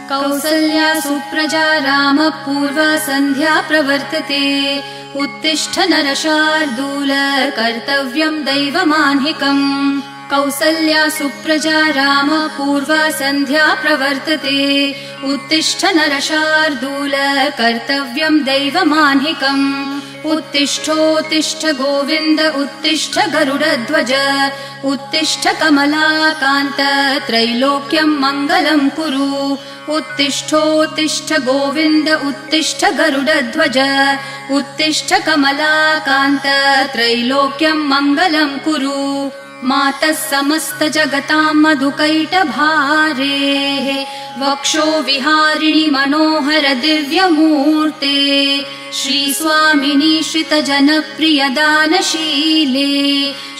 कौसल्या सुप्रजा रामपूर्वा सन्ध्या प्रवर्तते उत्तिष्ठ नरशार्दूल कर्तव्यं दैवमान्हिकम् कौसल्या सुप्रजा रामपूर्वा सन्ध्या प्रवर्तते उत्तिष्ठ नरशार्दूल कर्तव्यं दैवमान्हिकम् उत्तिष्ठोत्तिष्ठ गोविन्द उत्तिष्ठ गरुडध्वज उत्तिष्ठ कमलाकान्त त्रैलोक्यं मङ्गलं कुरु उत्तिष्ठोत्तिष्ठ गोविन्द उत्तिष्ठ गरुडध्वज उत्तिष्ठ कमलाकान्त त्रैलोक्यं मङ्गलं कुरु मातः समस्त जगतां मधुकैटभारेः वक्षो विहारिणि मनोहर दिव्यमूर्ते श्रीस्वामिनि श्रितजनप्रिय दानशीले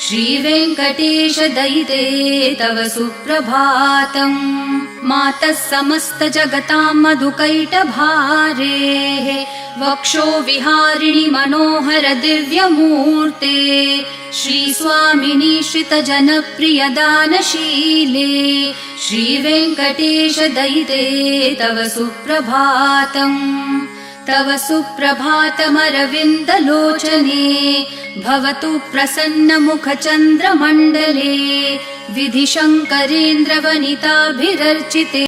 श्रीवेङ्कटेश दयिते तव सुप्रभातम् मातः समस्त जगतां मधुकैटभारेः वक्षो विहारिणि मनोहर दिव्यमूर्ते श्रीस्वामिनि श्रितजनप्रिय दानशीले श्रीवेङ्कटेश दयिते तव सुप्रभातम् तव सुप्रभातमरविन्दलोचने भवतु प्रसन्नमुखचन्द्रमण्डले विधिशङ्करेन्द्रवनिताभिरर्चिते।